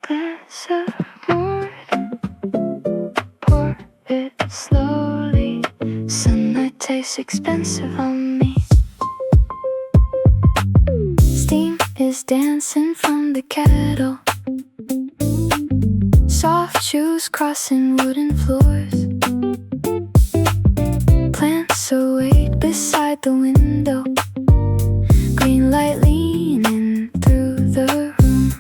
glass of morning, pour it slowly. Sunlight tastes expensive on me. Steam is dancing from the kettle. Soft shoes crossing wooden floors. Plants await beside the window. Green light leaning through the room.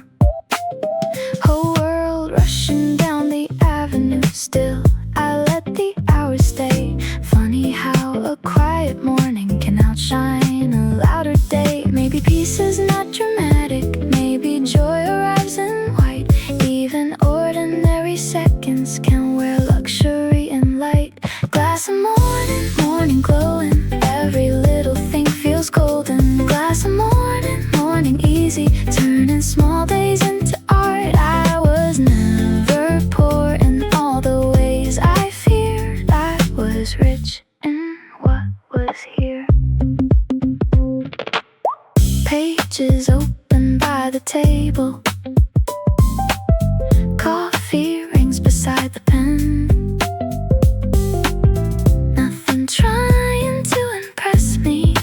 Whole world rushing down the avenue. Still, I let the hours stay. Funny how a quiet morning can outshine a louder day. Maybe peace is not dramatic. Maybe joy arrives in white. Even ordinary seconds can wear luxury and light. Glass of morning, morning glowing. Every little thing feels golden. Glass of morning, morning easy. Turning small days into art. I was never poor in all the ways I feared. I was rich in what was here. Pages open by the table. Coffee rings beside the pen. Nothing trying to impress me.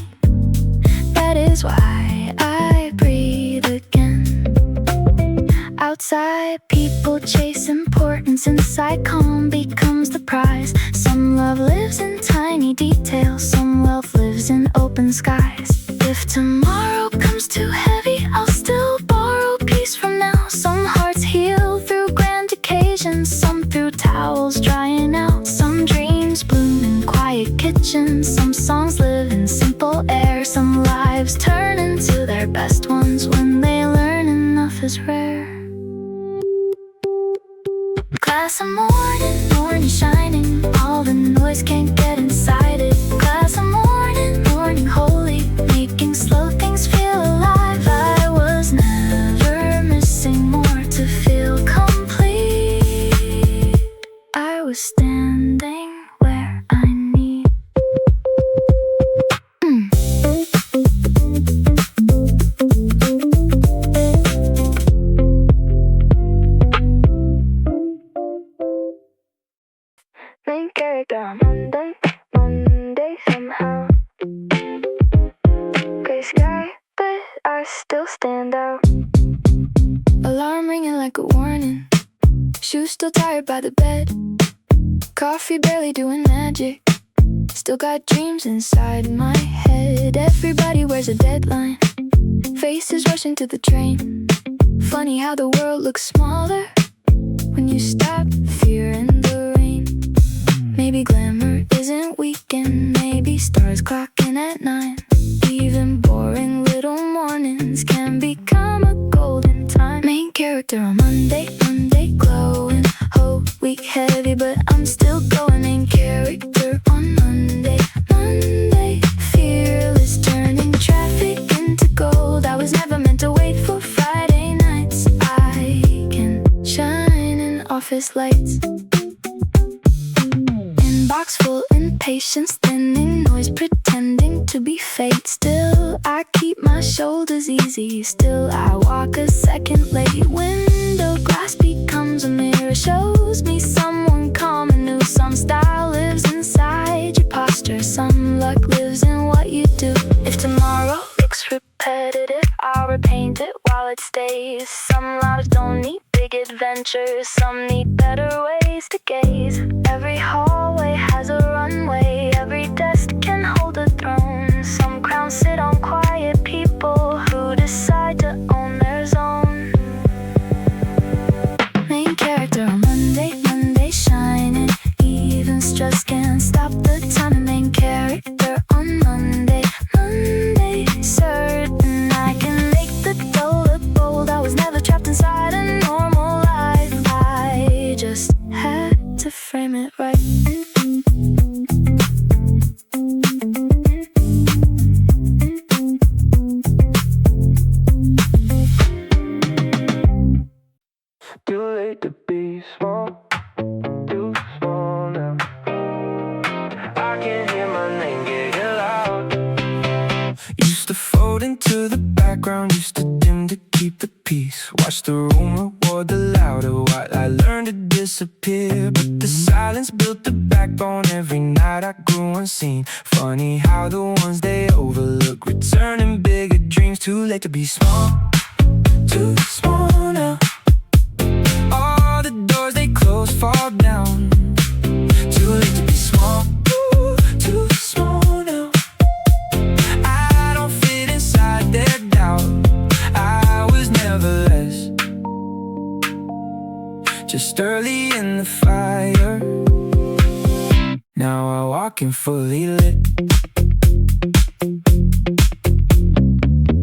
That is why I breathe again. Outside, people chase importance. Inside, calm becomes the prize. Some love lives in tiny details. Some wealth lives in open skies. If tomorrow comes too heavy, I'll still borrow peace from now. Some hearts heal through grand occasions. Some through towels drying out. Some dreams bloom in quiet kitchens. Some songs live in simple air. Some lives turn into their best ones when they learn enough is rare. Glass of morning, morning shining. All the noise can't get inside it. Glass of morning, morning holy. Making slow things feel alive. I was never missing more to feel complete. I was standing where I need. Main character Monday, Monday somehow. Gray sky, but I still stand out. Alarm ringing like a warning. Shoes still tired by the bed. Coffee barely doing magic. Still got dreams inside my head. Everybody wears a deadline. Faces rushing to the train. Funny how the world looks smaller when you stop fearing the rain. Maybe glamour isn't weekend. Maybe stars clocking at 9. Even boring little mornings can become a golden time. Main character on Monday, Monday glowing. Whole week heavy, but I'm still going. Main character on Monday, Monday fearless, turning traffic into gold. I was never meant to wait for Friday nights. I can shine in office lights. Box full impatience, thinning noise, pretending to be fate. Still, I keep my shoulders easy. Still, I walk a second late. Window glass becomes a mirror, shows me someone calm and new. Some style lives inside your posture. Some luck lives in what you do. If tomorrow looks repetitive, I'll repaint it while it stays. Some lives don't need big adventures. Some need better ways to gaze. Every hallway has a runway. Every desk can hold a throne. Some crowns sit on quiet people who decide to own their zone. Main character on Monday, Monday shining. Even stress can't stop the time. Main character on Monday, Monday certain I can make the dough look bold. I was never trapped inside a normal life. I just had to frame it right. Too late to be small, too small now. I can hear my name getting loud. Used to fold into the background, used to dim to keep the peace. Watch the room roared the louder while I learned to disappear. But the silence built the backbone. Every night I grew unseen. Funny how the ones they overlook return in bigger dreams. Too late to be small, too small now. All the doors they close fall down. Too late to be small, ooh, too small now. I don't fit inside their doubt. I was never less, just early in the fire. Now I walk in fully lit.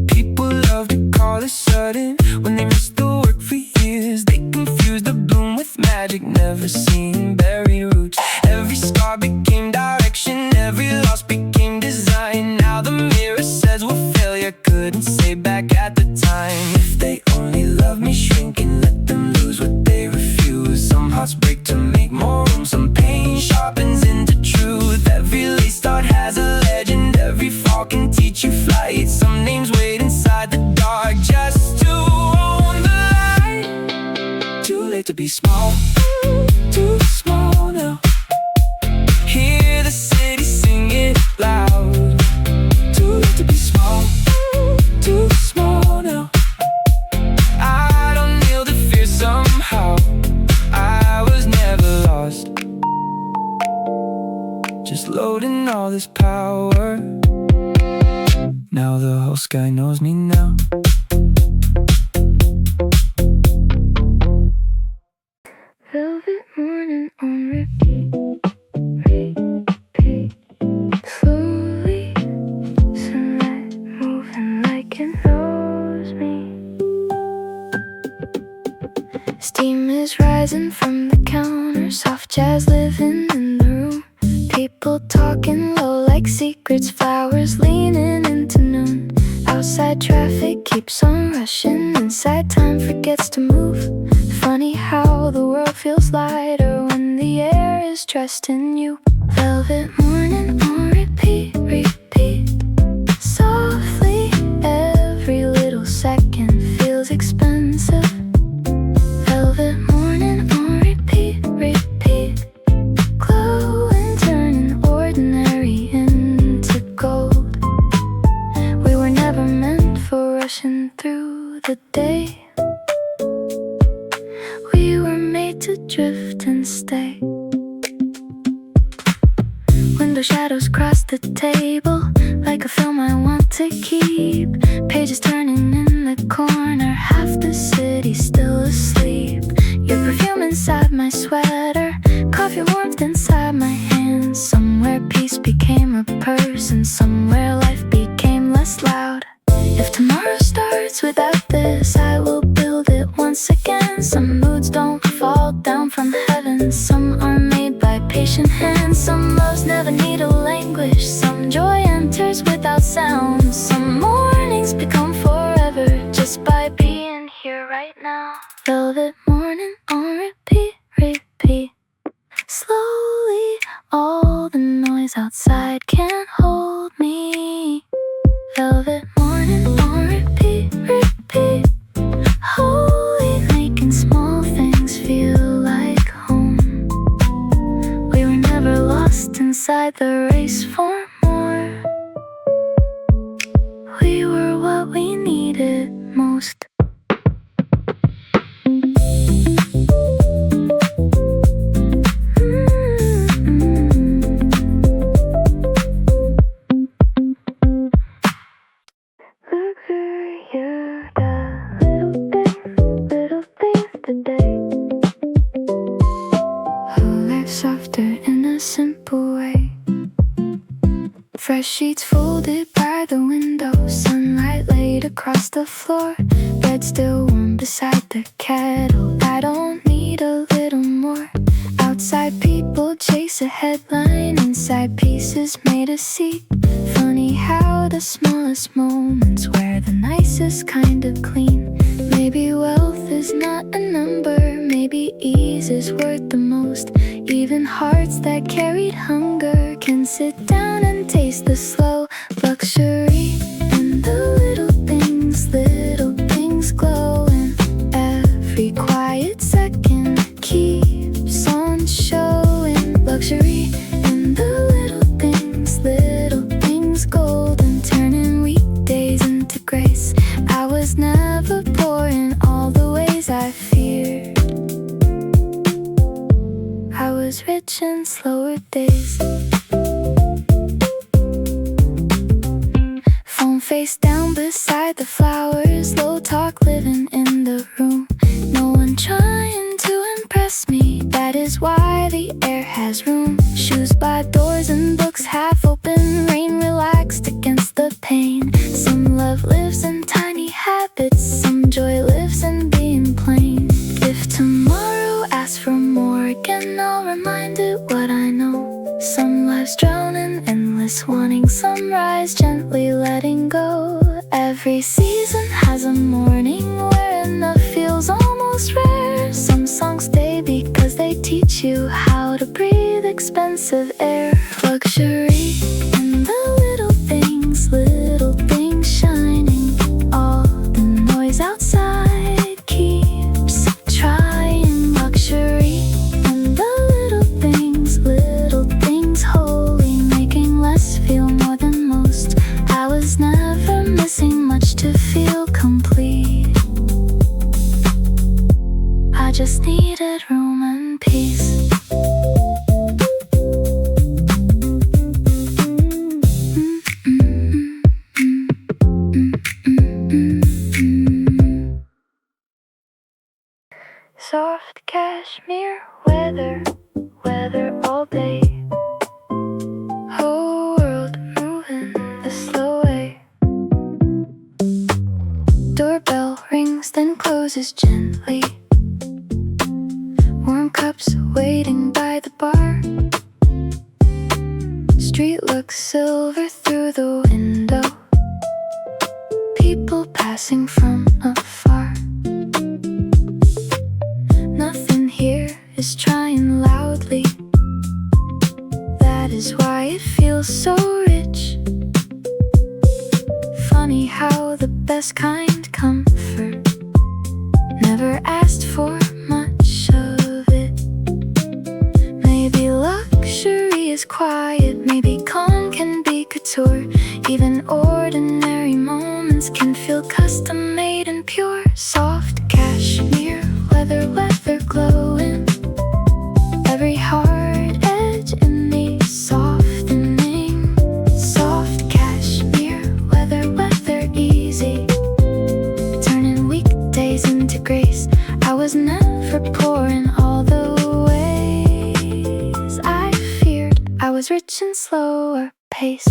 People love to call it sudden when they miss the work for years. They confuse the bloom with magic, never seen berry roots. Every scar became direction, every loss became design. Now the mirror says what failure couldn't say back at the time. If they only love me shrinking, let them lose what they refuse. Some hearts break to make more room, some pain sharpens into truth. Every lace start has a legend, every fall can teach you flight. Some names wait inside the dark just to own the light. Too late to be small, too small now. Hear the city sing it loud. Too late to be small, too small now. I don't kneel to fear somehow. I was never lost, just loading all this power. Now the whole sky knows me now. Velvet morning on repeat, repeat. Slowly, sunlight moving like it knows me. Steam is rising from the counter, soft jazz living in the room. People talking low like secrets, flowers leaning into noon. Outside traffic keeps on rushing, inside time forgets to move. Funny how the world feels lighter when the air is dressed in you. Velvet morning on repeat, repeat. Softly, every little second feels expensive. Velvet morning on repeat, repeat. Glowing, turning ordinary into gold. We were never meant for rushing through the day. We were made to drift and stay. Window shadows cross the table like a film I want to keep. Pages turning in the corner, half the city still asleep. Your perfume inside my sweater, coffee warmth inside my hands. Somewhere peace became a person, somewhere life became less loud. If tomorrow starts without this, I will build it once again. Some moods don't fall down from heaven, some are made by patient hands. Some loves never need a language, some joy enters without sound. Some mornings become forever just by being here right now. Velvet morning on repeat, repeat. Slowly, all the noise outside can't hold me. Velvet morning on repeat, repeat. Holy, making small things feel like home. We were never lost inside the race for more. We were what we needed most. Fresh sheets folded by the window, sunlight laid across the floor. Bed still warm beside the kettle. I don't need a little more. Outside people chase a headline, inside pieces made a seat. Funny how the smallest moments wear the nicest kind of clean. Maybe wealth is not a number, maybe ease is worth the most. Even hearts that carried hunger can sit down and taste the slow luxury. And the little things glow in every quiet days I feared. I was rich in slower days. Phone face down beside the flowers, low talk living in the room. No one trying to impress me, that is why the air has room. Shoes by doors and books half open, rain relaxed against the pane. Some love lives in tiny habits, some joy lives in being plain. If tomorrow asks for more again, I'll remind it what I know. Some lives drown in endless wanting, sunrise gently letting go. Every season has a morning where enough feels almost rare. Some songs stay because they teach you how to breathe expensive air. Luxury in the little things shining. All the noise outside keeps trying. Luxury in the little things holy, making less feel more than most. I was never missing much to feel complete. I just needed room and peace. Soft cashmere weather all day. Whole world moving the slow way. Doorbell rings, then closes gently. Warm cups waiting by the bar. Street looks silver through the window. People passing from afar. Nothing here is trying loudly. That is why it feels so rich. Funny how the best kind comfort never asked for much of it. Maybe luxury is quiet, maybe calm can be couture. Even ordinary moments can feel custom made and pure. Soft cashmere weather glowing. Every hard edge in me softening. Soft cashmere weather easy, turning weekdays into grace. I was never poor in all the ways I feared. I was rich in slower pace.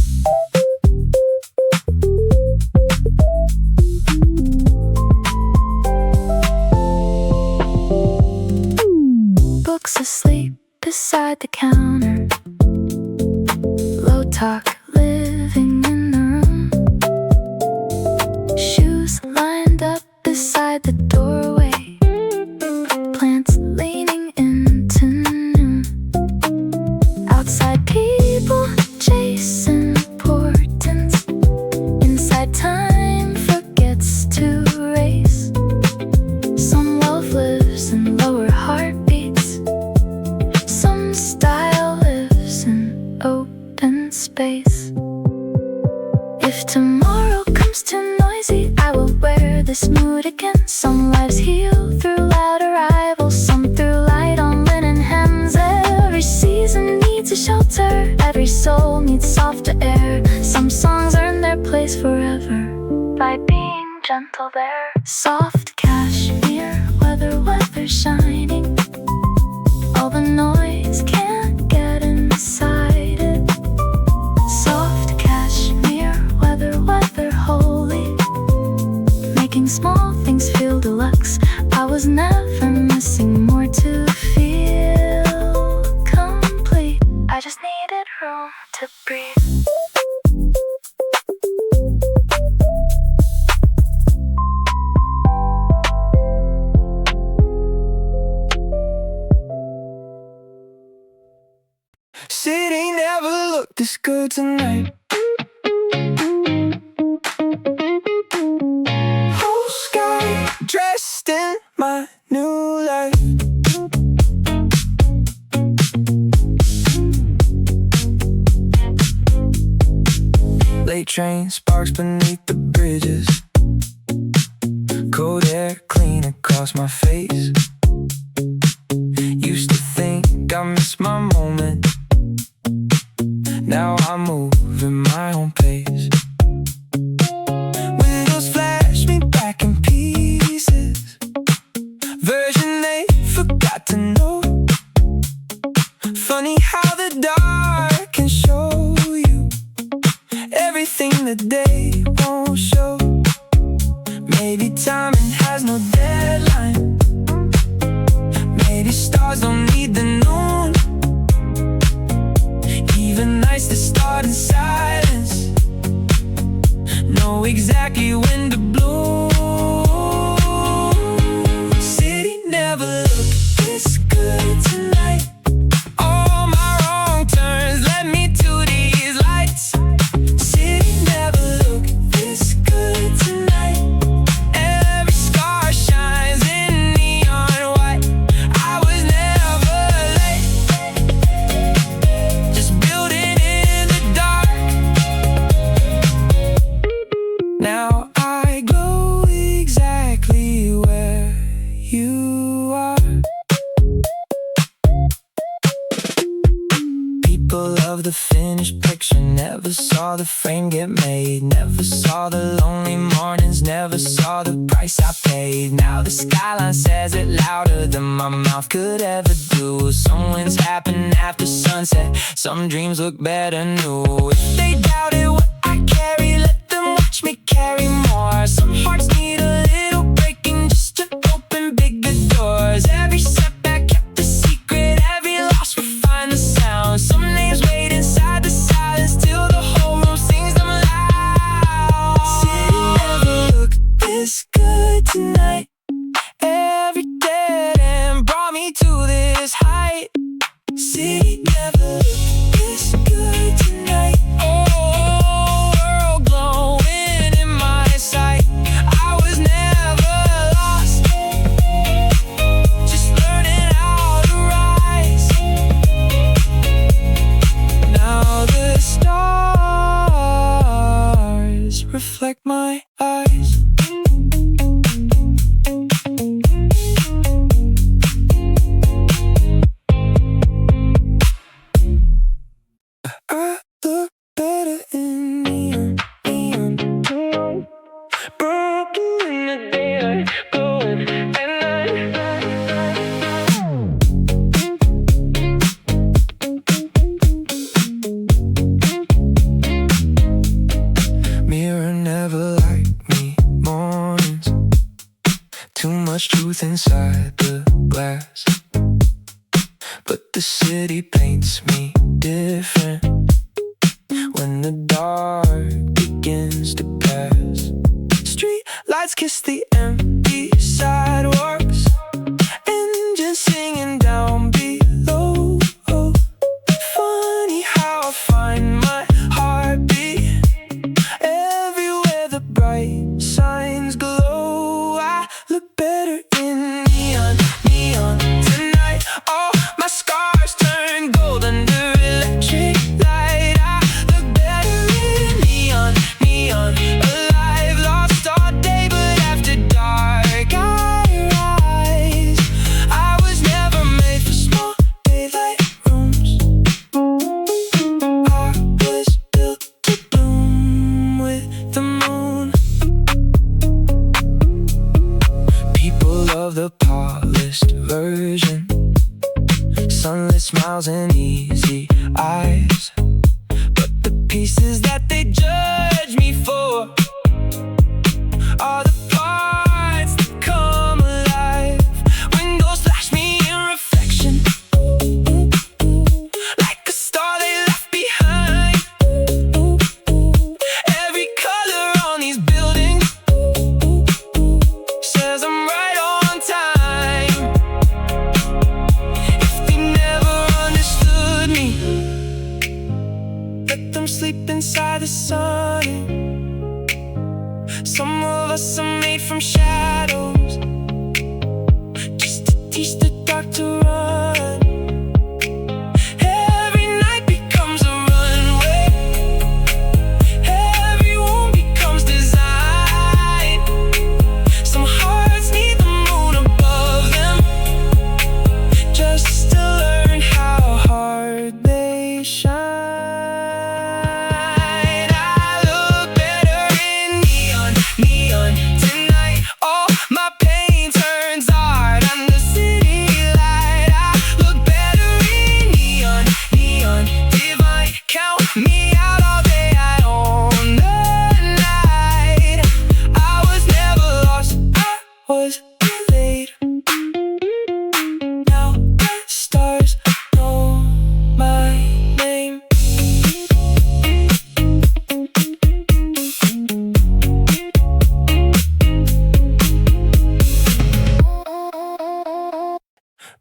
Books asleep beside the counter. Low talk living in the room. Shoes lined up beside the doorway. Plants leaning into noon. Outside people chasing importance. Inside time forgets to race. Some love lives in lower heartbeats. Some style lives in open space. If tomorrow comes too noisy, I will wear this mood again. Some lives heal through loud arrivals, some through light on linen hems. Every season needs a shelter, every soul needs softer air. Some songs earn their place forever by being gentle there. Soft cashmere weather shining. All the noise can't get inside it. Soft cashmere weather holy, making small things feel deluxe. I was never missing more to feel complete. I just needed room to breathe. City never looked this good tonight. Whole sky dressed in my new life. Late train sparks beneath the bridges. Cold air clean across across my face. Used to think I missed my moment. Now I move at my own pace. Windows flash me back in pieces. Version they forgot to know. Funny how the dark can show you everything the day won't show. Maybe timing has no deadline. Maybe stars don't need the noon. Even nights that start in silence know exactly when to bloom. City never looked this good tonight. All my wrong turns led me to these lights. City never looked this good tonight. Every scar shines in neon white. I was never late, just building in the dark. Now I glow exactly where you are. People of the finished picture never saw the frame get made. Never saw the lonely mornings, never saw the price I paid. Now the skyline says it louder than my mouth could ever do. Some winds happen after sunset, some dreams look better new. If they doubted what I carry, let them watch me carry more. Some hearts need a little breaking just to open bigger doors. Every setback kept a secret, every loss refined the sound. Some names wait inside the silence till the whole room sings them loud. City never looked this good tonight. Every dead end brought me to this height. City never looked this good tonight. Oh, world glowing in my sight. I was never lost, just learning how to rise. Now the stars reflect my eyes. I look better in neon, neon. Broken in the daylight, glowing at night. Mirror never liked me mornings. Too much truth inside the glass. But the city paints me different when the dark begins to pass. Street lights kiss the empty sidewalks. Engines singing down below. Funny how I find my heartbeat everywhere the bright signs glow. I look better in neon, neon tonight. Oh, my scars turn gold under electric light. I look better in neon, neon. Alive, lost all day, but after dark I rise. I was never made for small daylight rooms. I was built to bloom with the moon. People of the polished version, sunless smiles and easy eyes. But the pieces that they judge me for are the parts that come alive. Windows flash me in reflection, like a star they left behind. Every color on these buildings says I'm right on time. If they never understood me, let them sleep inside the sun.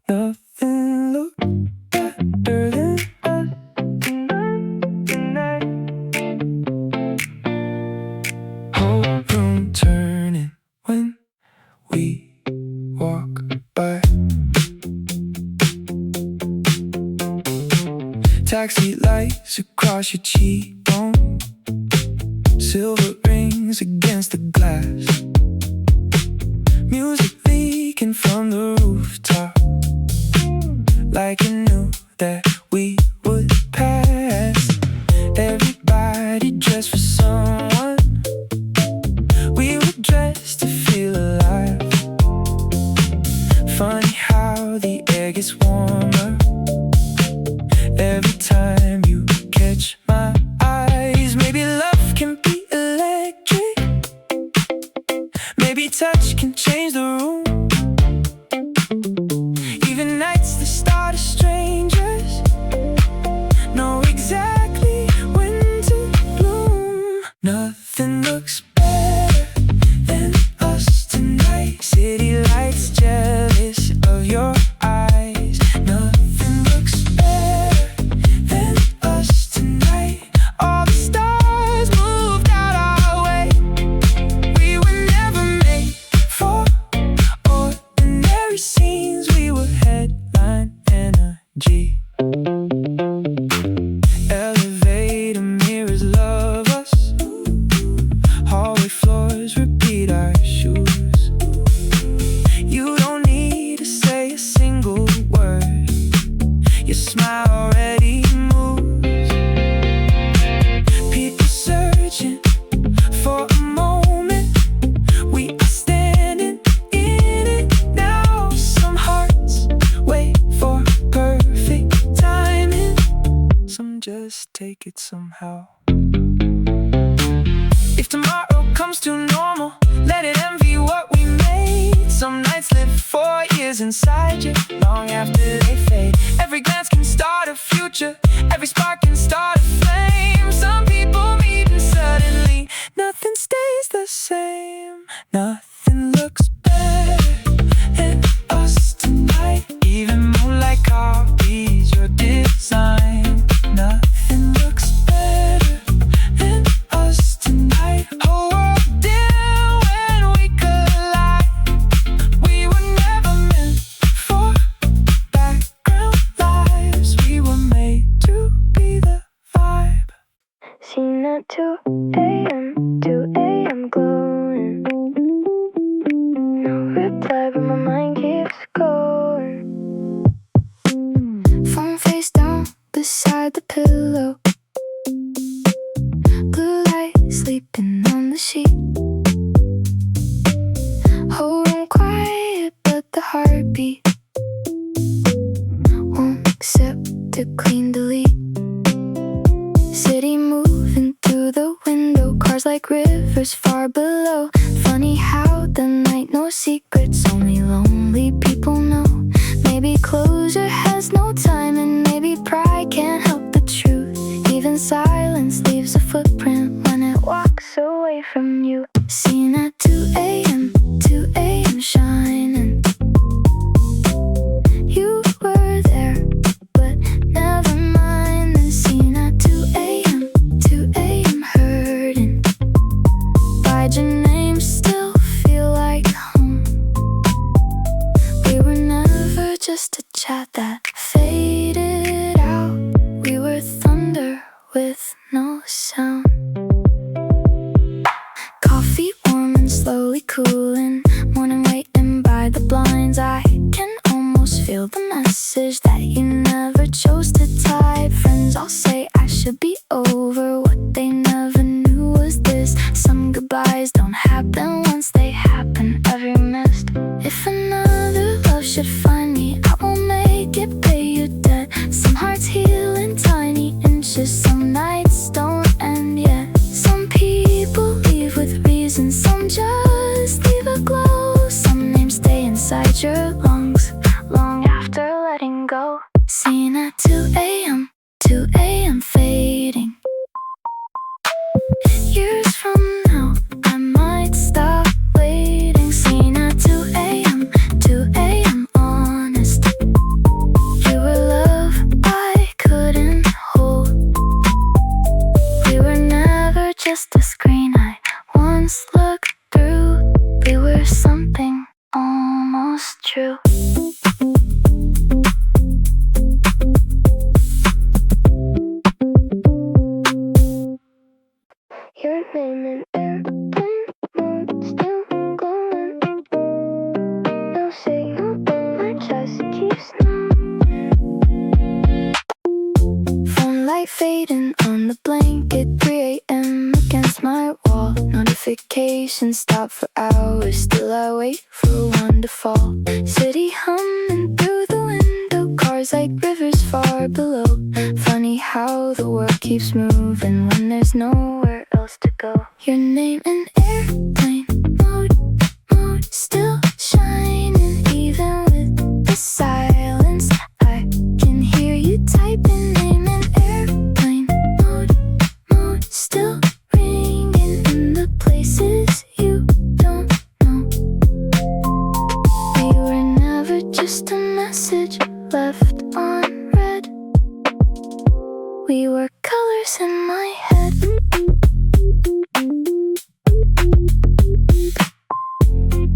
Nothing looks better than us tonight. Whole room turning when we walk by. Taxi lights across your cheekbone, silver rings against the glass, music leaking from the rooftop, like you knew that we would pass. Everybody dressed for someone, we were dressed to feel alive. Funny how the air gets warmer every time you catch my eyes. Maybe love can be electric, maybe touch can change the room. Even nights that start as strangers know exactly when to bloom. Nothing looks better than us tonight. City lights jealous of your eyes. Nothing looks better than us tonight. All the stars moved out our way. We were never made for ordinary scenes. We were headline energy. Elevator mirrors love us. Hallway floors repeat our shoes. You don't need to say a single word, your smile already moves. People searching for a moment, we are standing in it now. Some hearts wait for perfect timing, some just take it somehow. If tomorrow comes too normal, let it envy what we made. Some nights live 4 years inside you, long after they fade. Every glance can start a future, every spark can start a flame. Some people meet and suddenly nothing stays the same. Nothing looks better than us tonight. Even moonlight copies your design. Nothing looks better than us tonight. Whole world dim when we collide. We were never meant for background lives. We were made to be the vibe. Seen at 2 a.m. glowing. No reply, but my mind keeps going. Phone face down beside the pillow. Blue light sleeping on the sheet. Whole room quiet, but the heartbeat won't accept to clean delete. City moving through the window, cars like rivers far below. Funny how the night knows secrets only lonely people know. Maybe closure has no time, and maybe pride can't help the truth. Even silence leaves a footprint when it walks away from you. Seen at 2 a.m. shining. You were there, but never mind. Then seen at 2 a.m. hurting. By your name, still feel like home. We were never just a chat that faded out. We were thunder with no sound. Coffee warm and slowly cooling. Morning waiting by the blinds. I can almost feel the message that you never chose to type. Friends all say I should be over. What they never knew was this: some goodbyes don't happen once they happen. Every missed. If another love should find me, I will make it pay you debt. Some hearts heal in tiny inches. Some nights don't end yet. Some people leave with reasons, some just leave a glow. Some names stay inside your lungs long after letting go. fading on the blanket, 3 a.m. against my wall. Notifications stop for hours, still I wait for one to fall. City humming through the window, cars like rivers far below. Funny how the world keeps moving when there's nowhere else to go. Your name in airplane mode, still shining even with the silence. I can hear you typing, name in airplane mode, still ringing in the places you don't know. We were never just a message left on red. We were colors in my head.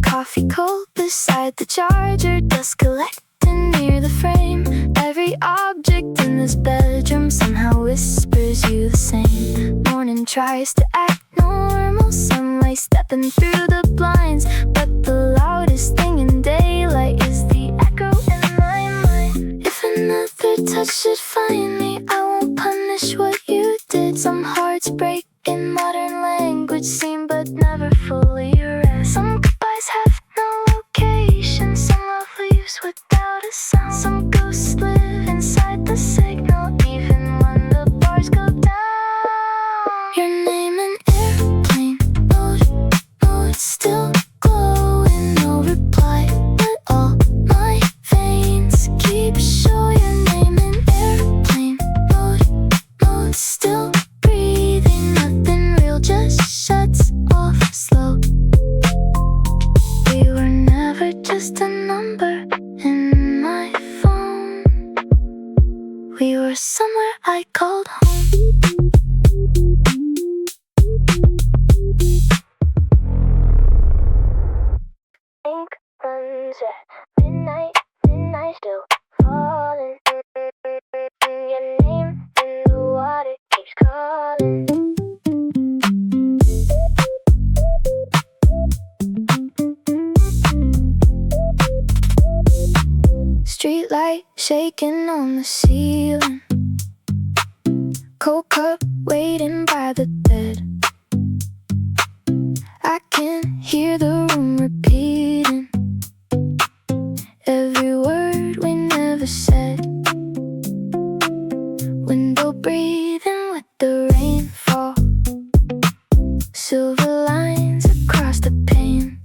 Coffee cold beside the charger, dust collecting near the frame. Every object in this bedroom somehow whispers you the same. Morning tries to act normal, sunlight stepping through the blinds, but the loudest thing in daylight is the echo in my mind. If another touch should find me, I won't punish what you did. Some hearts break in modern language, seen but never fully read. Some goodbyes have no location, some love leaves without a sound. Some ghosts live inside the signal, even when the bars go down. Your name in airplane mode, still glowing, no reply, but all my veins keep showing. Your name in airplane mode, still breathing, nothing real just shuts off slow. We were never just a number in my phone. We were somewhere I called home. Ink runs at midnight, still falling. Your name in the water keeps calling. Streetlight shaking on the ceiling, cold cup waiting by the bed. I can hear the room repeating every word we never said. Window breathing with the rainfall, silver lines across the pane.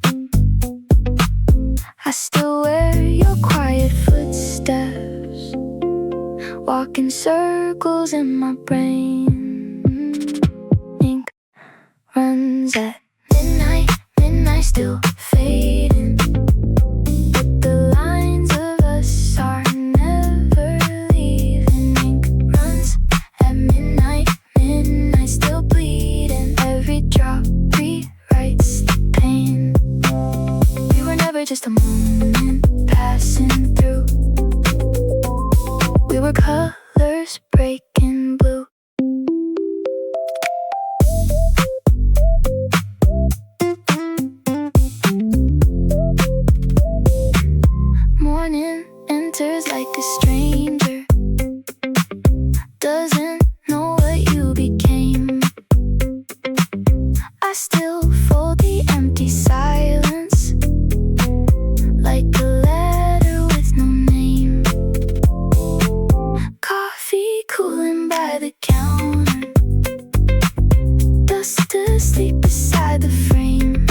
I still wear your quiet footsteps, walking circles in my brain. Ink runs at midnight, still fading, but the lines of us are never leaving. Ink runs at midnight, still bleeding. Every drop rewrites the pain. We were never just a moment passing through. We were colors breaking blue. Morning enters like a stranger, doesn't know what you became. I still fold the empty silence like a letter with no name. Coffee cooling by the counter, dust asleep beside the frame.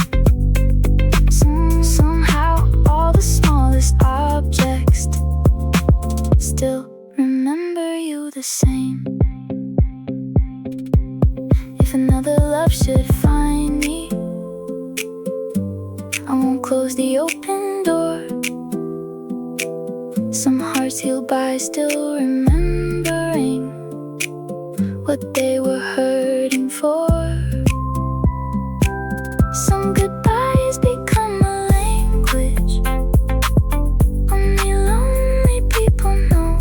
Somehow all the smallest objects still remember you the same. If another love should find me, I won't close the open door. Some hearts heal by still remembering what they were hurting for. Some goodbyes become a language only lonely people know.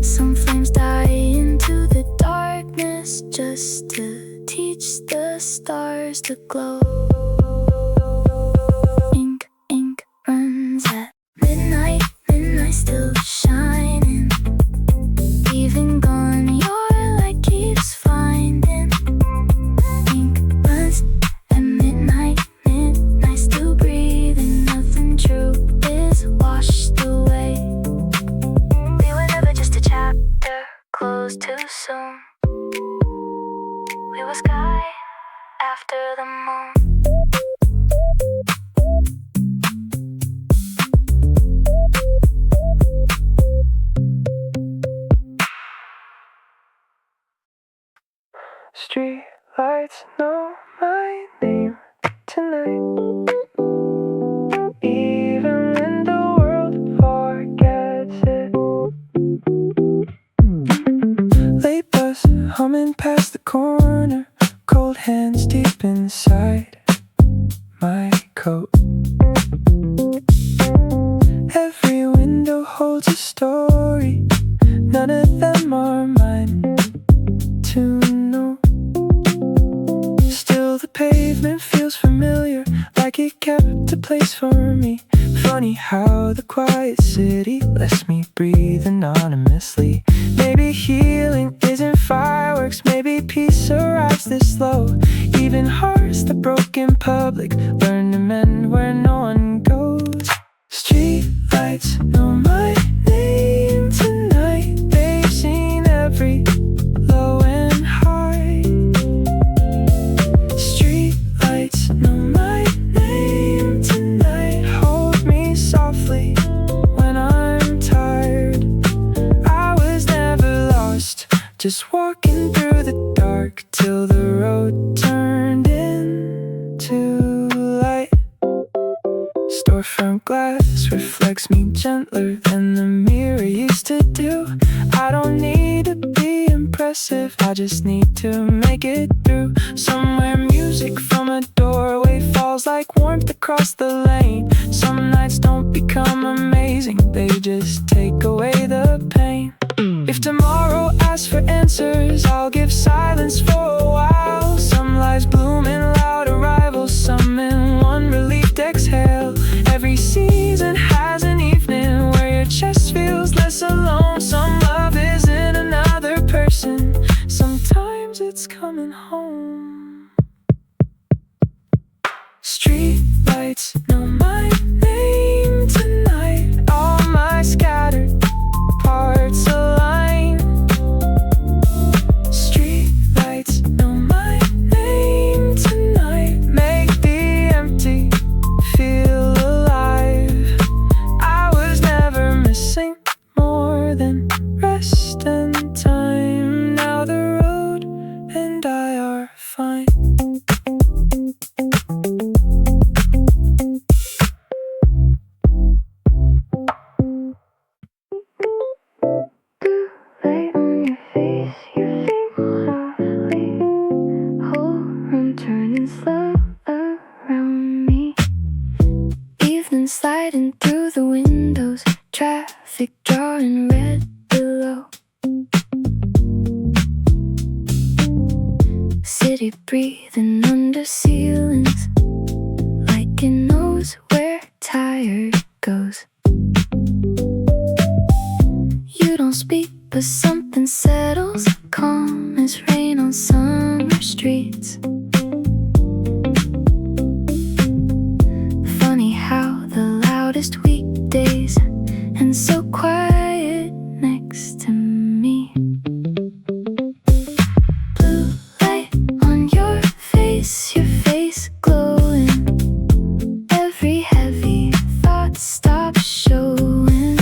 Some flames die into the darkness just to teach the stars to glow. Ink runs at midnight, still shining, even gone. story. None of them are mine to know. Still the pavement feels familiar, like it kept a place for me. Funny how the quiet city lets me breathe anonymously. Maybe healing isn't fireworks, maybe peace arrives this slow. Even hearts that broke in public learn to mend where no one goes. Streetlights know my name tonight. They've seen every low and high. Streetlights know my name tonight. Hold me softly when I'm tired. I was never lost, just walking through the dark till the road turned into light. Storefront glass reflects me gentler than the mirror used to do. I don't need to be impressive, I just need to make it through. Somewhere music from a doorway falls like warmth across the lane. Some nights don't become amazing, they just take away the pain. If tomorrow asks for answers, I'll give silence for a while. Some lies bloom in loud arrivals, some in one relieved exhale. Every season has an evening where your chest feels less alone. Some love is in another person, sometimes it's coming home. Streetlights know my name tonight. All my scattered parts align. Streetlights know my name tonight. Make the empty feel alive. I was never missing more than rest and time. Now the road and I are fine. Lay on your face, your feet softly. Whole room turning slow around me. Evening sliding through the windows, traffic drawing red below. City breathing under ceilings, like it knows where tired goes. You don't speak, but something settles, calm as rain on summer streets. Funny how the loudest weekdays and so quiet next to me. Blue light on your face glowing. Every heavy thought stops showing.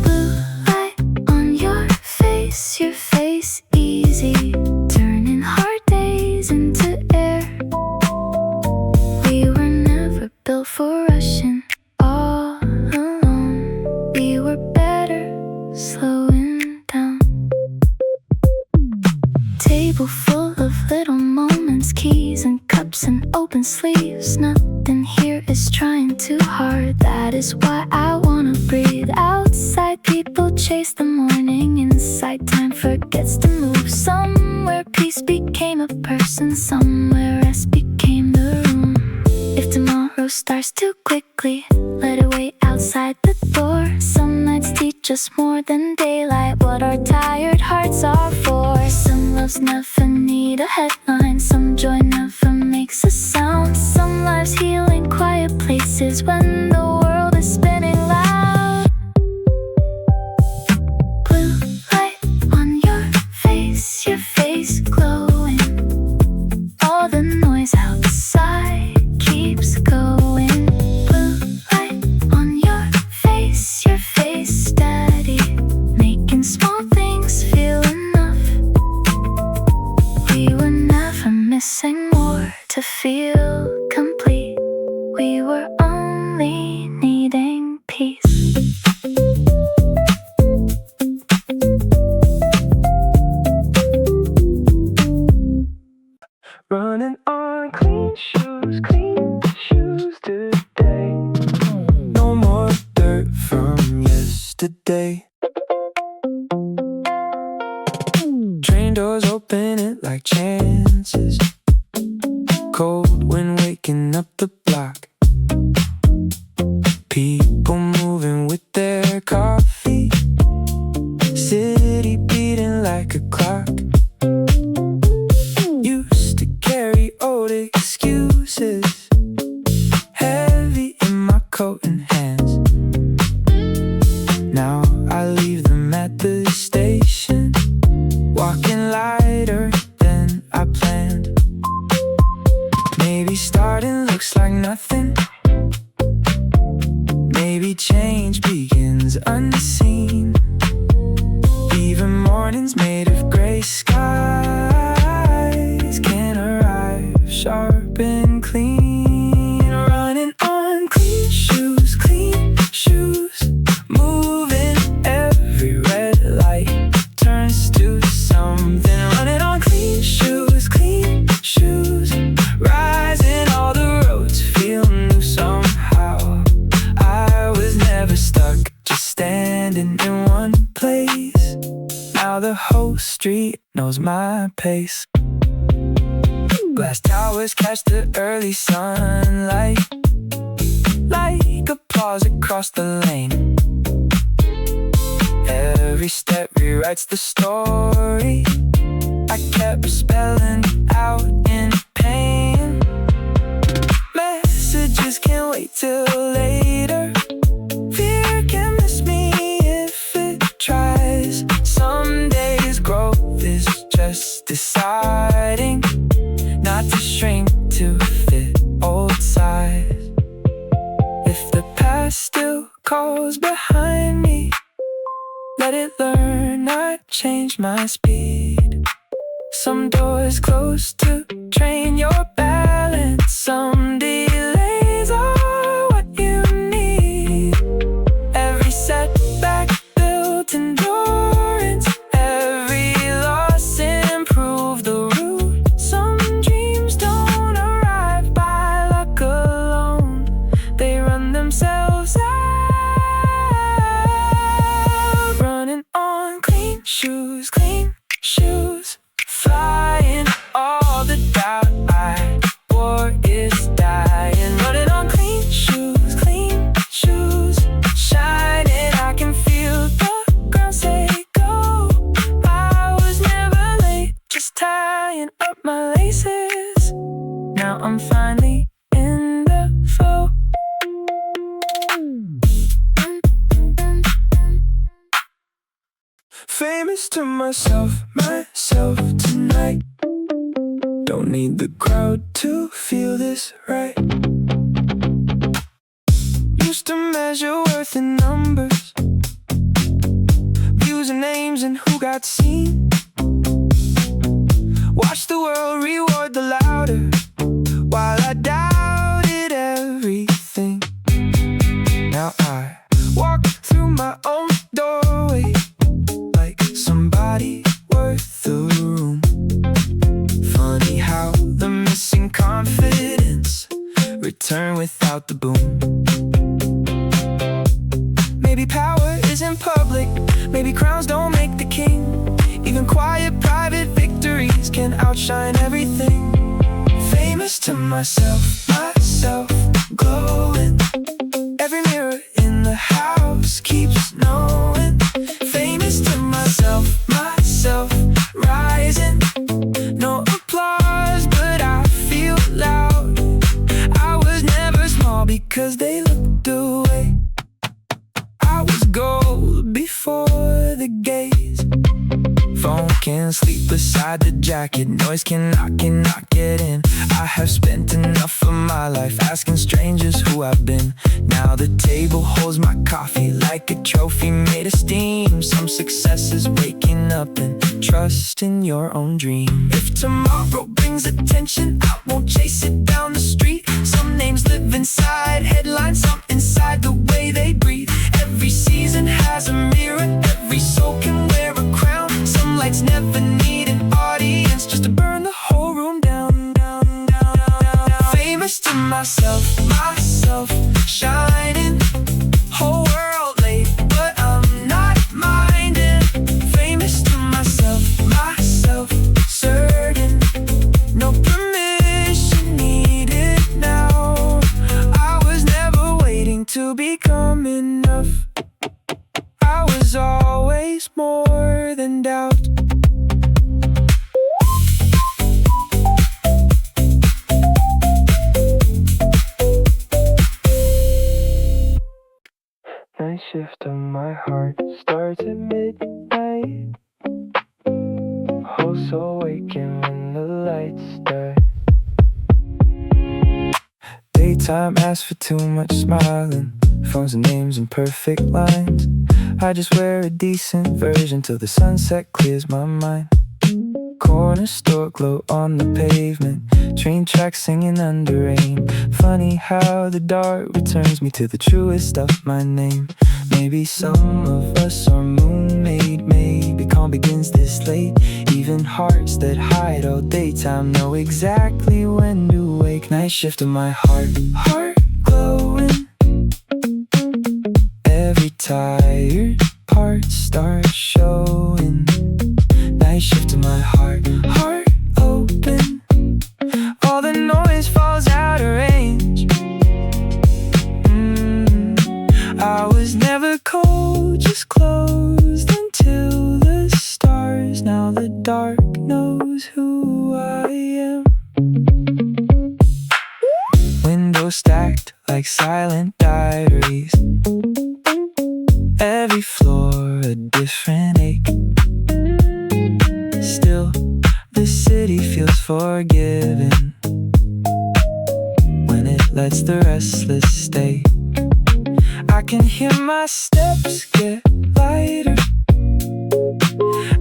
Blue light on your face easy, turning hard days into air. We were never built for rushing all alone. We were better slowing down. Table full of little moments, keys and cups and open sleeves. Nothing here is trying too hard. That is why I wanna breathe. Outside people chase the morning, inside time forgets to move. Somewhere peace became a person, somewhere rest became the room. If tomorrow starts too quickly, let it wait outside the door. Some nights teach us more than daylight what our tired hearts are for. Some loves never need a headline, some joy never makes a sound. Some lives heal in quiet places when the world is spinning loud. Blue light on your face glowing. All the noise outside keeps going. Blue light on your face steady, making small things feel enough. We were never missing more to feel complete. We were only needing peace. Running on clean shoes today. No more dirt from yesterday. doors, open it like chances. Cold wind waking up the block. People moving with their coffee. City beating like a clock. Used to carry old excuses, heavy in my coat and hands. Now I leave them at the station, walking lighter than I planned. Maybe starting looks like nothing. Maybe change begins unseen. Even mornings made of gray skies can arrive sharp and clean. Running on clean shoes, moving every red light turns to something. Running on clean shoes, rising all the roads feel new somehow. I was never stuck, just standing in one place. Now the whole street knows my pace. Glass towers catch the early sunlight, like applause across the lane. Every step rewrites the story I kept spelling out in pain. Messages can't wait till later. Fear can miss me if it tries. Some days growth is just deciding not to shrink to fit old size. If the past still calls behind me, let it learn not change my speed. Some doors close to train your balance. Some delays are what you need. Every setback built endurance. Every loss improved the route. Some dreams don't arrive by luck alone. They run themselves out. Running on clean shoes, flying all the doubt I wore is dying. Running on clean shoes, shining. I can feel the ground say go. I was never late, just tying up my laces. Now I'm finally in the flow. Famous to myself tonight. Don't need the crowd to feel this right. Used to measure worth in numbers, views and names and who got seen. Watch the world reward the louder while I doubted everything. Now I walk through my own doorway like somebody worth the room. Funny how the missing confidence return without the boom. Maybe power isn't public, maybe crowns don't make the king. Even quiet private victories can outshine everything. Famous to myself glowing. Every mirror in the house keeps knowing. Famous to myself rising. No applause, but I feel loud. I was never small because they looked away. I was gold before the gaze. Phone can sleep beside the jacket. Noise cannot get in. I have spent enough of my life asking strangers who I've been. Now the table holds my coffee like a trophy made of steam. Some success is waking up and trust in your own dream. If tomorrow brings attention, I won't chase it down the street. Some names live inside headlines, some inside the way they breathe. Every season has a mirror, every soul can wear a crown. Some lights never need an audience, just to burn the whole room down. Famous to myself shining. Whole world late, but I'm not minding. Famous to myself always more than doubt. Night shift of my heart starts at midnight. Also waking when the lights start. Daytime asks for too much smiling, phones and names and perfect lines. I just wear a decent version till the sunset clears my mind. Corner store glow on the pavement, train tracks singing under rain. Funny how the dark returns me to the truest of my name. Maybe some of us are moon-made, maybe calm begins this late. Even hearts that hide all daytime know exactly when to wake. Night shift of my heart, heart glowing. Every tired part starts showing. Night shift of my heart, heart open. All the noise falls out of range. I was never cold, just closed until the stars. Now the dark knows who I am. Windows stacked like silent diaries. Every floor a different ache. Still, the city feels forgiving when it lets the restless stay. I can hear my steps get lighter.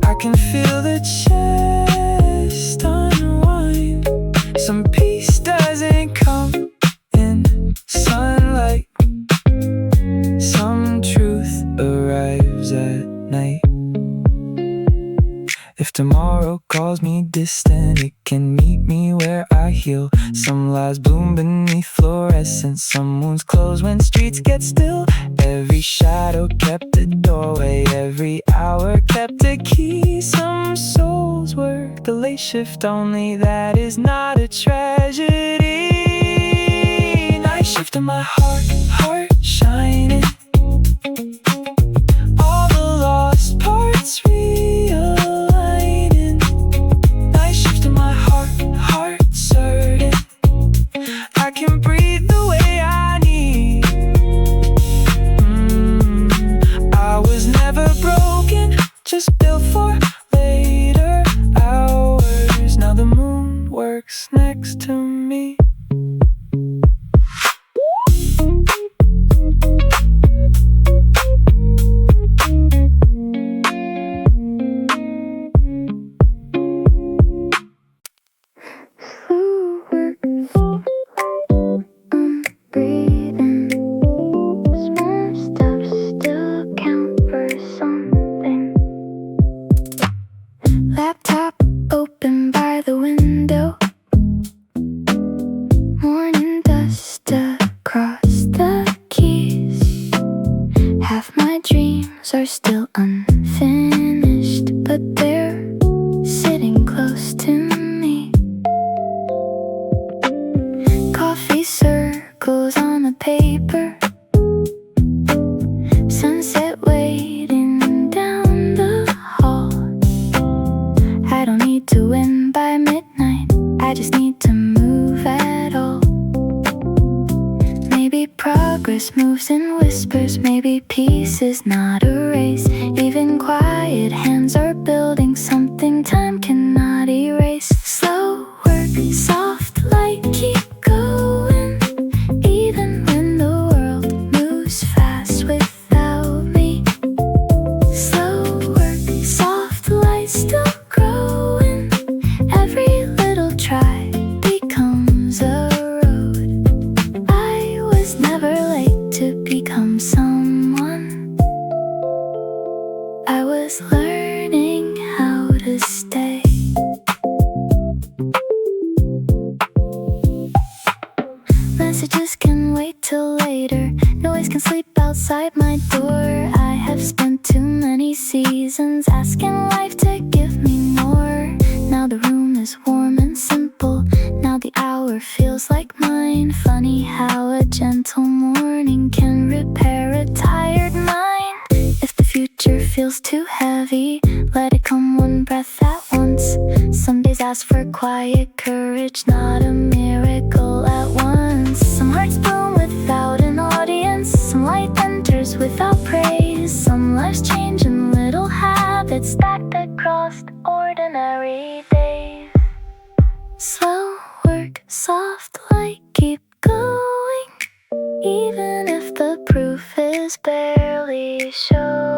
I can feel the chest unwind. Some peace doesn't come in sunlight. Some truth arrives at night. If tomorrow calls me distant, it can meet me where I heal. Some lies bloom beneath fluorescence, some wounds close when streets get still. Every shadow kept a doorway, every hour kept a key. Some souls work the late shift, only that is not a tragedy. Night shift in my heart, heart shining. All the lost parts realigning. Night shift in my heart, heart certain. I can breathe the way I need. I was never broken, just built for later hours. Now the moon works next to me. Laptop open by the window. Morning dust across the keys. Half my dreams are still unfinished, but they're sitting close to me. Coffee circles on the paper. Sunset waiting down the hall. I don't need to win by midnight, I just need to move at all. Maybe progress moves in whispers, maybe peace is not a race. Even quiet hands are building something time cannot erase. Slow work, soft light, keep going. Even when the world moves fast without me. Slow work, soft light, still growing. Every little try becomes a road. I was never late to become someone. I was learning how to stay. Messages can wait till later. Noise can sleep outside my door. I have spent too many seasons asking life to give me more. Now the room is warm and simple. Now the hour feels like mine. Funny how a gentle morning can repair a tired mind. If the future feels too heavy. Let it come one breath at once. Some days ask for quiet courage, not a miracle at once. Some hearts bloom without an audience. Some light enters without praise. Some lives change in little habits stacked across ordinary days. Slow work, soft light, keep going. Even if the proof is barely showing.